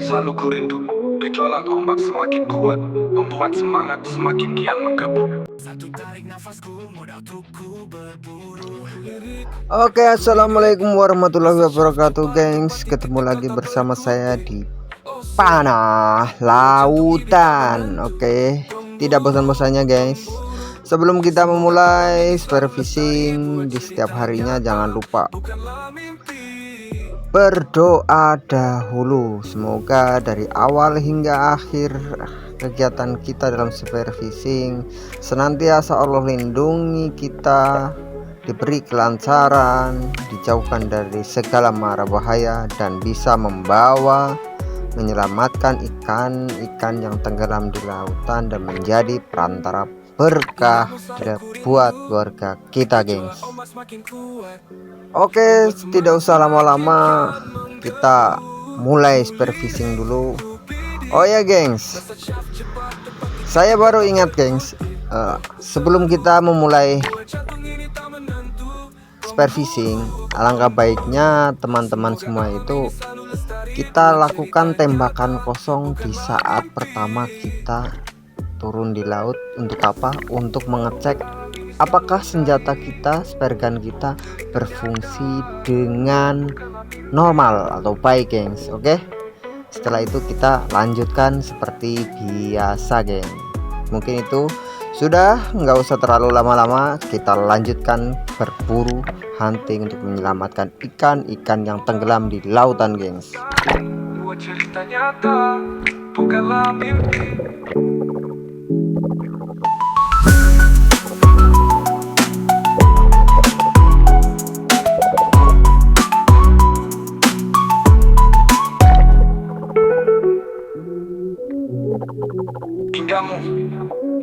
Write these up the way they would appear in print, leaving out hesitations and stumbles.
Selalu kurindu, gejolak ombak semakin kuat, membuat semangat semakin kian menggebu. Satu tarik nafasku, mudah untukku berburu. Oke, assalamualaikum warahmatullahi wabarakatuh, gengs. Ketemu lagi bersama saya di Panah Lautan. Oke, tidak bosan-bosannya, guys. Sebelum kita memulai spare fishing di setiap harinya, jangan lupa berdoa dahulu. Semoga dari awal hingga akhir kegiatan kita dalam spare fishing senantiasa Allah lindungi kita, diberi kelancaran, dijauhkan dari segala mara bahaya, dan bisa menyelamatkan ikan-ikan yang tenggelam di lautan dan menjadi perantara berkah buat keluarga kita, gengs. Oke, tidak usah lama-lama, kita mulai spare fishing dulu. Oh ya, gengs, saya baru ingat, gengs, sebelum kita memulai spare fishing, alangkah baiknya teman-teman semua itu kita lakukan tembakan kosong di saat pertama kita turun di laut. Untuk apa? Untuk mengecek apakah senjata kita, spare gun kita berfungsi dengan normal atau baik, gengs. Oke, setelah itu kita lanjutkan seperti biasa, geng. Mungkin itu sudah, nggak usah terlalu lama-lama, kita lanjutkan berburu hunting untuk menyelamatkan ikan-ikan yang tenggelam di lautan, gengs. Buat cerita nyata, bukanlah mimpi. Indahmu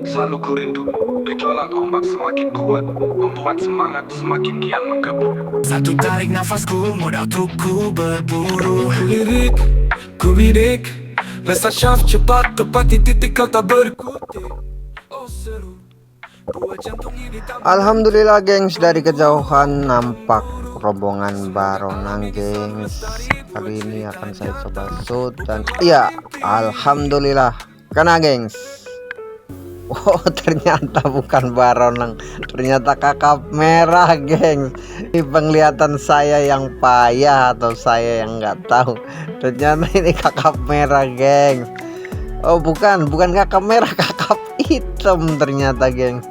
selalu kurindu, gejolak ombak semakin kuat, membuat semangat semakin kian menggebu. Satu tarik nafasku, mudah untukku berburu. Kulirik, lesat syaf cepat, tepat di titik kau tak berkutik. Oh seru, buat jantung ini tak. Alhamdulillah, gengs, dari kejauhan nampak rombongan baronang, gengs. Kali ini akan saya coba shoot dan iya, alhamdulillah kena, gengs. Oh, ternyata bukan baronang, ternyata kakap merah, gengs. Ini penglihatan saya yang payah atau saya yang nggak tahu, ternyata ini kakap merah, gengs. Oh, bukan kakap merah, kakap hitam ternyata, gengs.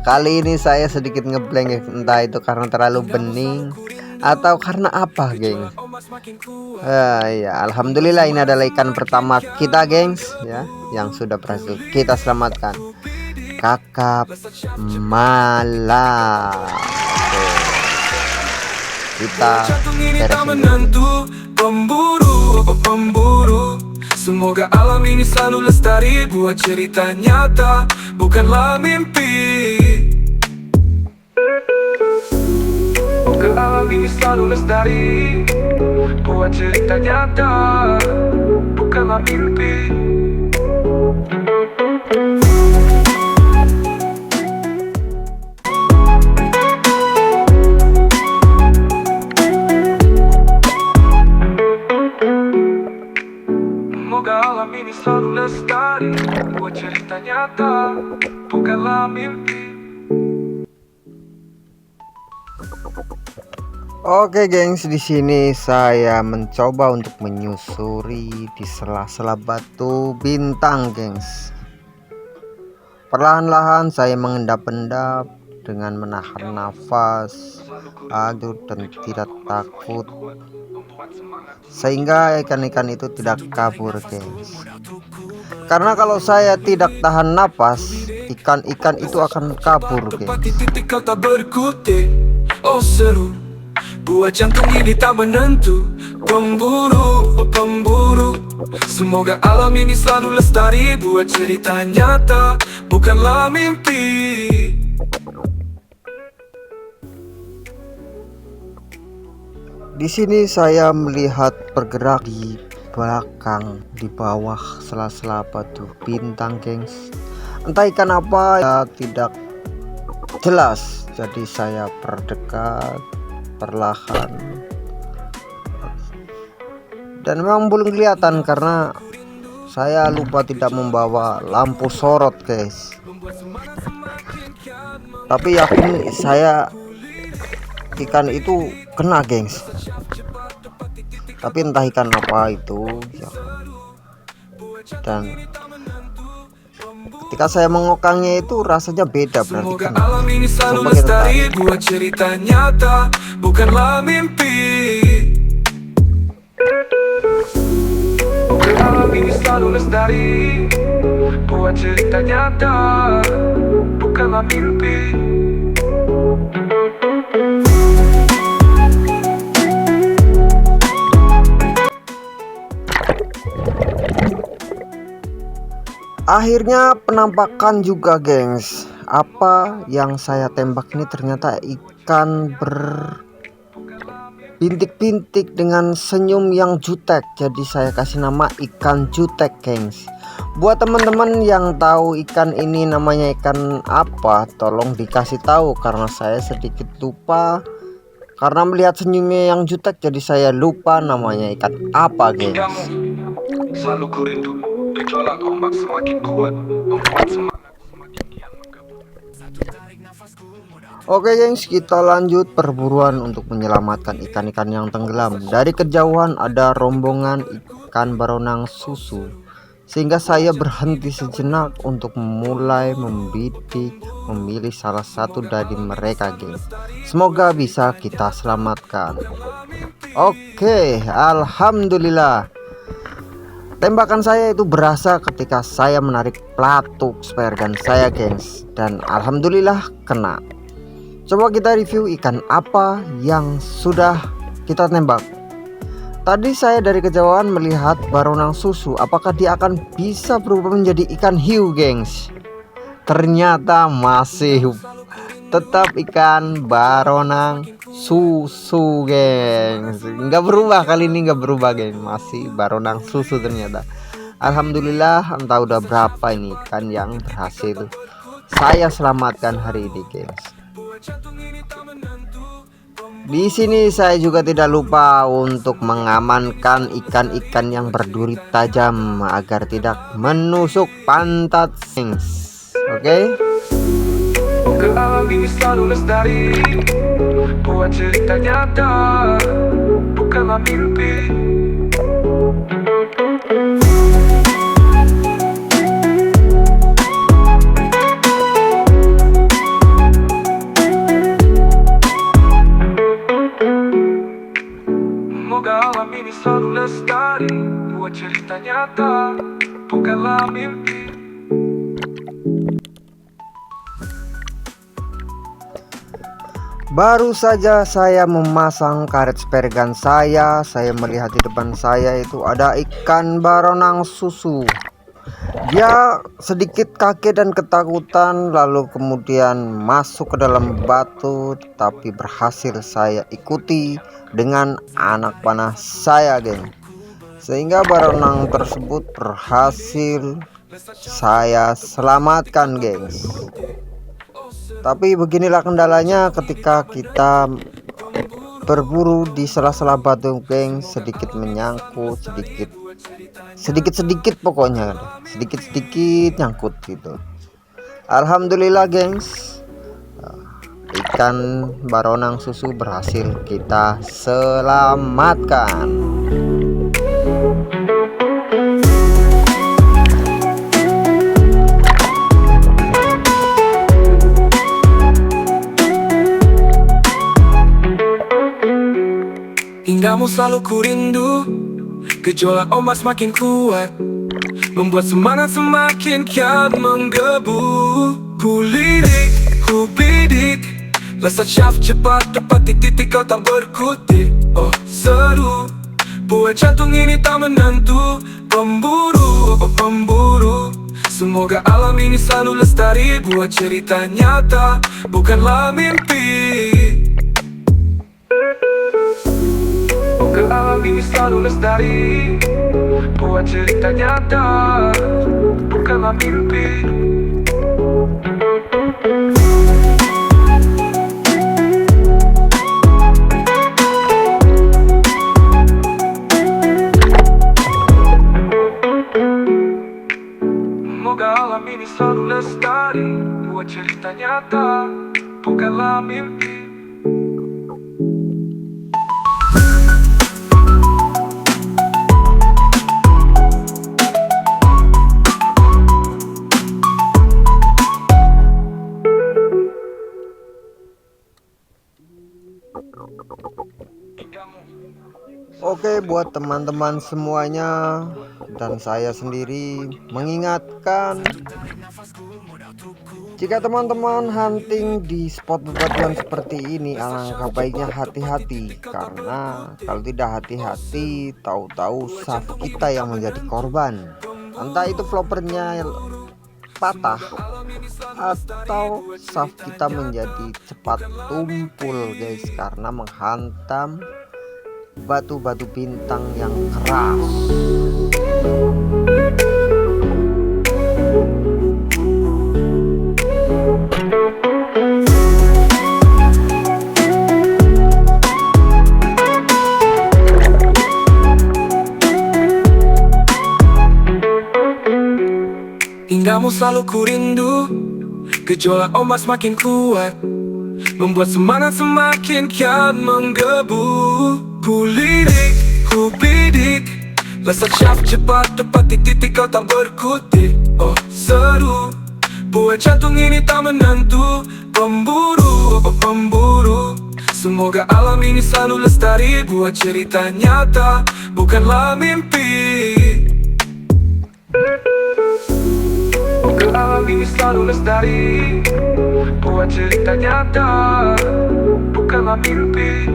Kali ini saya sedikit ngeblank, gengs. Entah itu karena terlalu bening atau karena apa, gengs. Ya, alhamdulillah ini adalah ikan pertama kita, gengs, ya, yang sudah berhasil kita selamatkan. Kakap malam. Kita menentu, pemburu. Semoga alam ini selalu lestari, buat cerita nyata, bukanlah mimpi. Semoga alam ini selalu lestari, buat cerita nyata, bukanlah mimpi. Semoga alam ini selalu lestari, buat cerita nyata, bukanlah mimpi. Oke, gengs, di sini saya mencoba untuk menyusuri di sela-sela batu bintang, gengs. Perlahan-lahan saya mengendap-endap dengan menahan nafas, aduh, dan tidak takut, sehingga ikan-ikan itu tidak kabur, gengs. Karena kalau saya tidak tahan nafas, ikan-ikan itu akan kabur, gengs. Oh seru, buat jantung ini tak menentu, pemburu. Semoga alam ini selalu lestari, buat cerita nyata, bukanlah mimpi. Di sini saya melihat bergerak di belakang, di bawah sela-sela batu bintang, gengs. Entah ikan apa, ya tidak jelas. Jadi saya perdekat perlahan dan memang belum kelihatan karena saya lupa tidak membawa lampu sorot guys. Tapi yakin saya ikan itu kena gengs, tapi entah ikan apa itu ya. Dan ketika saya mengokangnya itu rasanya beda, berarti Semoga kena. alam ini selalu Coba kita lestari, tarik. buat cerita nyata, bukanlah mimpi. Semoga alam ini selalu lestari, buat cerita nyata, bukanlah mimpi. Akhirnya penampakan juga gengs. Apa yang saya tembak ini ternyata ikan berbintik-bintik dengan senyum yang jutek. Jadi saya kasih nama ikan jutek gengs. Buat teman-teman yang tahu ikan ini namanya ikan apa, tolong dikasih tahu karena saya sedikit lupa. Karena melihat senyumnya yang jutek jadi saya lupa namanya ikan apa gengs. Hinggamu selalu kurindu, gejolak ombak semakin kuat, membuat semangat semakin kian menggabung. Satu tarik nafasku mudah. Oke gengs, kita lanjut perburuan untuk menyelamatkan ikan-ikan yang tenggelam. Dari kejauhan ada rombongan ikan baronang susu, sehingga saya berhenti sejenak untuk mulai memilih salah satu dari mereka gengs. Semoga bisa kita selamatkan. Oke, alhamdulillah. Tembakan saya itu berasa ketika saya menarik pelatuk spare gun saya gengs, dan alhamdulillah kena. Coba kita review ikan apa yang sudah kita tembak. Tadi saya dari kejauhan melihat baronang susu, apakah dia akan bisa berubah menjadi ikan hiu gengs. Ternyata masih tetap ikan baronang susu gengs, nggak berubah kali ini, nggak berubah gengs, masih baronang susu ternyata. Alhamdulillah, entah udah berapa ini ikan yang berhasil saya selamatkan hari ini gengs. Di sini saya juga tidak lupa untuk mengamankan ikan-ikan yang berduri tajam agar tidak menusuk pantat gengs. Oke. Ke alam ini selalu lestari, buat cerita nyata, bukanlah mimpi. Semoga alam ini selalu lestari, buat cerita nyata, bukanlah mimpi. Baru saja saya memasang karet spare gun saya melihat di depan saya itu ada ikan baronang susu. Dia sedikit kaget dan ketakutan, lalu kemudian masuk ke dalam batu, tapi berhasil saya ikuti dengan anak panah saya geng, sehingga baronang tersebut berhasil saya selamatkan gengs. Tapi beginilah kendalanya ketika kita berburu di sela-sela batu geng, sedikit menyangkut, sedikit pokoknya sedikit nyangkut gitu. Alhamdulillah gengs, ikan baronang susu berhasil kita selamatkan. Hinggamu selalu kurindu, gejolak ombak semakin kuat, membuat semangat semakin kian menggebu. Kulirik, kubidik, lesat syaf cepat tepat di titik kau tak berkutik. Oh seru, buat jantung ini tak menentu. Pemburu, oh pemburu, semoga alam ini selalu lestari, buat cerita nyata, bukanlah mimpi. Ke alam ini selalu lestari, buat cerita nyata, bukanlah mimpi. alam ini selalu lestari, buat cerita nyata, bukanlah mimpi. Oke, buat teman-teman semuanya dan saya sendiri mengingatkan, jika teman-teman hunting di spot bebatuan seperti ini, alangkah baiknya hati-hati, karena kalau tidak hati-hati, tahu-tahu shaft kita yang menjadi korban. Entah itu floppernya patah atau shaft kita menjadi cepat tumpul guys, karena menghantam batu-batu bintang yang keras. Hinggamu selalu ku rindu, gejolak ombak semakin kuat, membuat semangat semakin kian menggebu. Ku lirik, ku bidik, lesat shaft cepat tepat di titik kau tak berkutik. Oh seru, buat jantung ini tak menentu. Pemburu, oh pemburu, semoga alam ini selalu lestari, buat cerita nyata, bukanlah mimpi. Semoga alam ini selalu lestari, buat cerita nyata, bukanlah mimpi.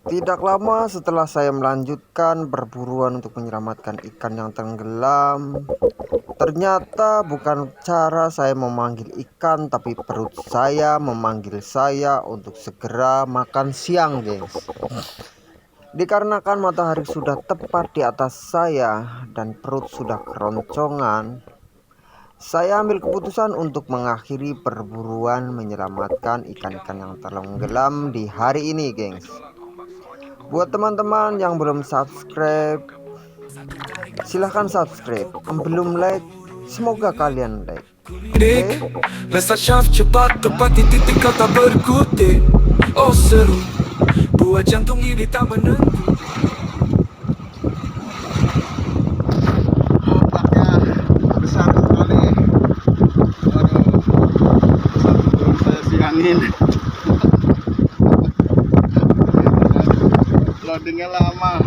Tidak lama setelah saya melanjutkan perburuan untuk menyelamatkan ikan yang tenggelam, ternyata bukan cara saya memanggil ikan, tapi perut saya memanggil saya untuk segera makan siang guys. Dikarenakan matahari sudah tepat di atas saya dan perut sudah keroncongan, saya ambil keputusan untuk mengakhiri perburuan menyelamatkan ikan-ikan yang tenggelam di hari ini gengs. Buat teman-teman yang belum subscribe, silahkan subscribe. Belum like, semoga kalian like. Lesat shaft cepat tepat di titik kau tak berkutik. Oh seru, buat jantung ini tak menentu. Ombaknya besar sekali. Waduh, belum saya siangin. Loadingnya lama.